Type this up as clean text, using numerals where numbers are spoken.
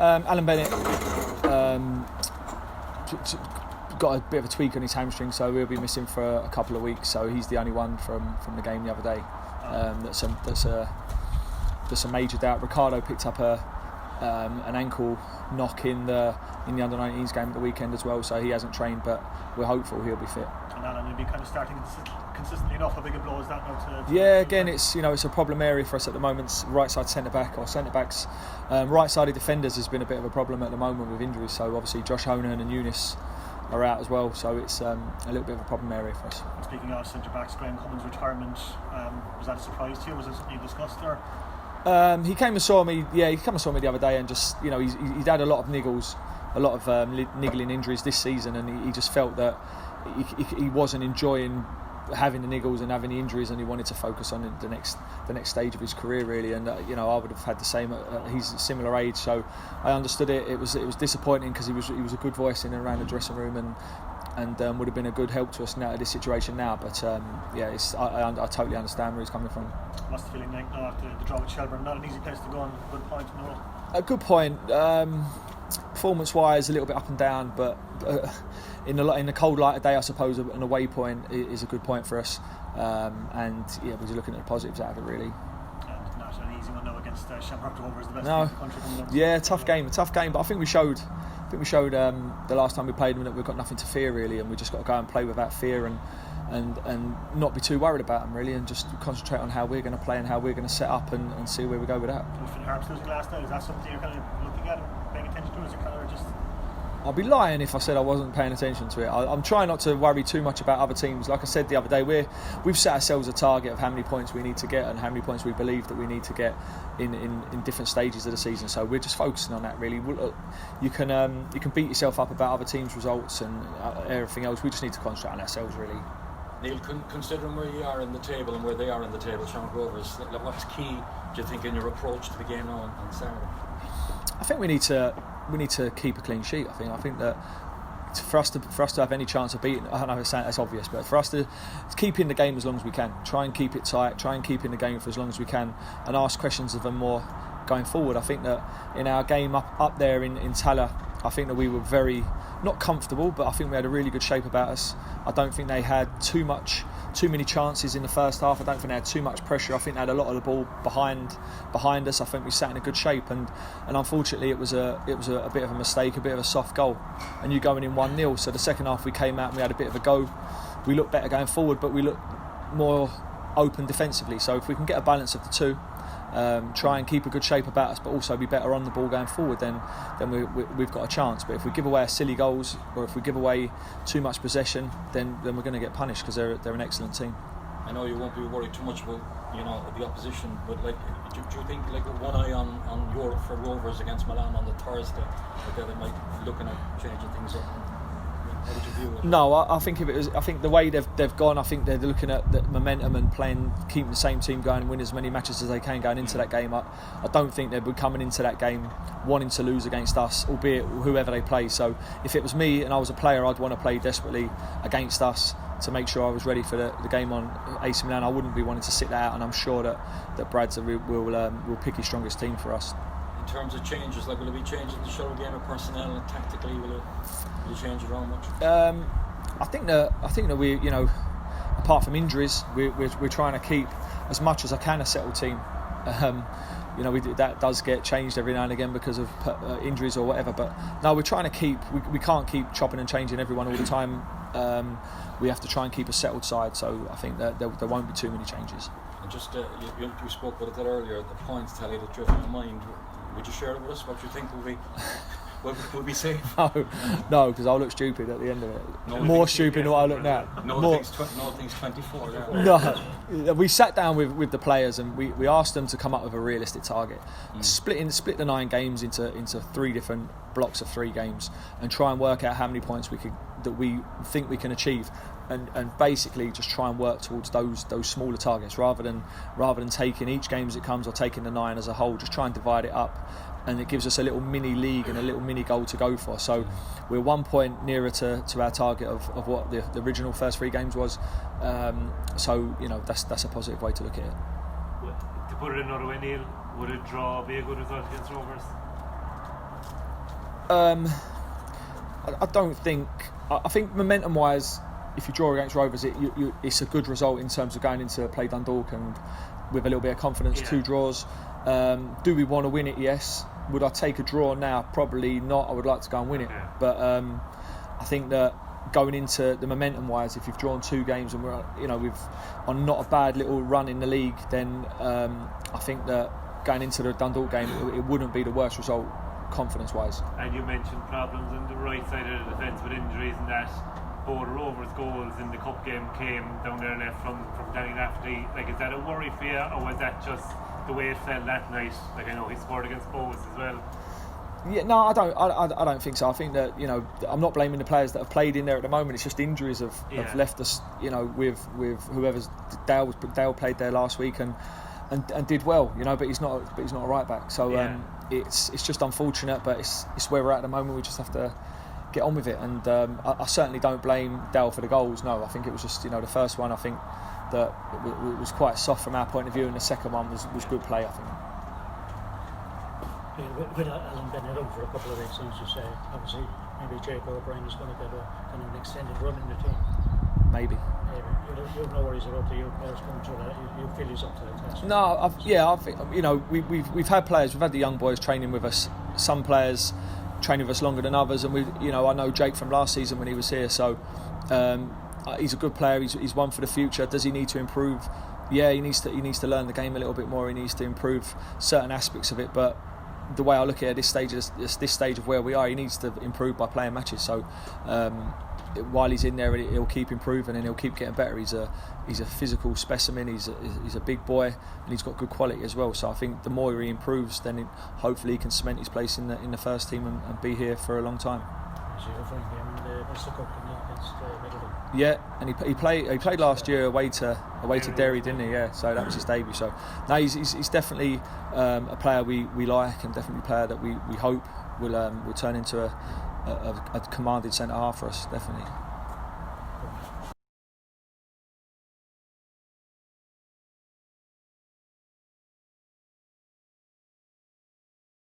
Alan Bennett got a bit of a tweak on his hamstring, so he'll be missing for a couple of weeks. So he's the only one from the game the other day. That's a major doubt. Ricardo picked up an ankle knock in the under-19s game at the weekend as well, so he hasn't trained, but we're hopeful he'll be fit. And Alan will be kind of starting consistently enough. How big a blow is that now to yeah, again, it's a problem area for us at the moment. Right side centre back or centre backs, right sided defenders has been a bit of a problem at the moment with injuries. So obviously Josh Honan and Eunice are out as well, so it's a little bit of a problem area for us. And speaking of centre backs, Graham Cummings' retirement, was that a surprise to you? Was it something you discussed or? He came and saw me. Yeah, he came and saw me the other day, and just he'd had a lot of niggles, a lot of niggling injuries this season, and he just felt that he wasn't enjoying having the niggles and having the injuries, and he wanted to focus on the next stage of his career really. And I would have had the same. He's a similar age, so I understood it. It was disappointing because he was a good voice in and around the dressing room, and would have been a good help to us now in this situation now. But I totally understand where he's coming from. What's the feeling like now after the draw with Shelburne? Not an easy place to go on. Good point in a row. A good point. Performance-wise, a little bit up and down, but in the cold light of day, I suppose an away point is a good point for us. And yeah, we're looking at the positives out of it really. And not an easy one now against Shamrock. Rovers, the best no. team in the country coming up. Yeah, tough game. But I think we showed the last time we played them that we've got nothing to fear really, and we just got to go and play without fear and not be too worried about them really, and just concentrate on how we're going to play and how we're going to set up and see where we go with that. Finn Harps losing last night, is that something you're kind of looking at and paying attention to? Is it kind of just? I'd be lying if I said I wasn't paying attention to it. I'm trying not to worry too much about other teams. Like I said the other day, we've set ourselves a target of how many points we need to get and how many points we believe that we need to get in different stages of the season. So we're just focusing on that really. You can beat yourself up about other teams' results and everything else. We just need to concentrate on ourselves really. Neale, considering where you are in the table and where they are in the table, Shamrock Rovers, what's key, do you think, in your approach to the game now on Saturday? I think we need to keep a clean sheet. I think that for us to have any chance of beating, I know it's obvious, but for us to keep in the game as long as we can, try and keep it tight, try and keep in the game for as long as we can, and ask questions of them more going forward. I think that in our game up there in Tala, I think that we were very not comfortable, but I think we had a really good shape about us. I don't think they had too many chances in the first half. I don't think they had too much pressure. I think they had a lot of the ball behind us. I think we sat in a good shape, and unfortunately it was a bit of a mistake, a bit of a soft goal, and you going in 1-0. So the second half we came out and we had a bit of a go. We looked better going forward, but we looked more open defensively. So if we can get a balance of the two, try and keep a good shape about us, but also be better on the ball going forward, then we've got a chance. But if we give away our silly goals, or if we give away too much possession, then we're going to get punished, because they're an excellent team. I know you won't be worried too much about the opposition, but do you think one eye on Europe for Rovers against Milan on the Thursday, that they might be looking at changing things up? How would you view it? No, I think the way they've gone, I think they're looking at the momentum and keeping the same team going and win as many matches as they can going into that game. I don't think they'll be coming into that game wanting to lose against us, albeit whoever they play. So if it was me and I was a player, I'd want to play desperately against us to make sure I was ready for the game on AC Milan. I wouldn't be wanting to sit that out, and I'm sure that Brad's will pick his strongest team for us. In terms of changes, will it be changing the show game of personnel and tactically? Will it change it around much? I think that we, apart from injuries, we're trying to keep as much as I can a settled team. That does get changed every now and again because of injuries or whatever. But no, we're trying to keep. We can't keep chopping and changing everyone all the time. We have to try and keep a settled side. So I think that there won't be too many changes. And just you spoke about it earlier. The points tally that you have in your mind. Would you share it with us? What you think will be safe? No, because I'll look stupid at the end of it. More stupid than what I look now. No thing's 24. Yeah. No, we sat down with the players and we asked them to come up with a realistic target. Split the 9 games into 3 different blocks of 3 games and try and work out how many points we think we can achieve. And basically just try and work towards those smaller targets rather than taking each game as it comes or taking the 9 as a whole. Just try and divide it up, and it gives us a little mini league and a little mini goal to go for. So we're 1 point nearer to our target of what the original first 3 games was. So that's a positive way to look at it. To put it another way, Neale, would a draw be a good result against Rovers? I don't think. I think momentum-wise, if you draw against Rovers, it's a good result in terms of going into play Dundalk and with a little bit of confidence. Yeah. 2 draws. Do we want to win it? Yes. Would I take a draw now? Probably not. I would like to go and win it. Yeah. But I think that going into the momentum-wise, if you've drawn 2 games and we're on not a bad little run in the league, then I think that going into the Dundalk game, it wouldn't be the worst result confidence-wise. And you mentioned problems on the right side of the defence with injuries and that. Both Rovers goals in the cup game came down there left from Danny Lafferty. Like, is that a worry for you, or was that just the way it fell that night? Like, I know he scored against Bows as well. Yeah, no, I don't think so. I think that I'm not blaming the players that have played in there at the moment. It's just injuries have left us. With whoever's Dale played there last week and did well. But he's not a right back. So it's just unfortunate, but it's where we're at the moment. We just have to get on with it. And I certainly don't blame Dale for the goals. No, I think it was just the first one. I think that it was quite soft from our point of view, and the second one was good play, I think. With Alan Bennett out for a couple of weeks, as you say, obviously maybe Jake O'Brien is going to get an extended run in the team. Maybe. You have no worries about the young players coming through that. You feel he's up to the task. No, I think we've had players. We've had the young boys training with us. Some players training with us longer than others, and I know Jake from last season when he was here. So he's a good player. He's one for the future. Does he need to improve? Yeah, he needs to learn the game a little bit more. He needs to improve certain aspects of it, but the way I look at it at this stage of where we are, he needs to improve by playing matches. So while he's in there, he'll keep improving and he'll keep getting better. He's a physical specimen. He's a big boy and he's got good quality as well. So I think the more he improves, then hopefully he can cement his place in the first team and be here for a long time. Yeah, and he played last year away to Derry, didn't he? Yeah, so that was his debut. So no, he's definitely a player we like, and definitely a player that we hope will turn into a commanding centre half for us, definitely.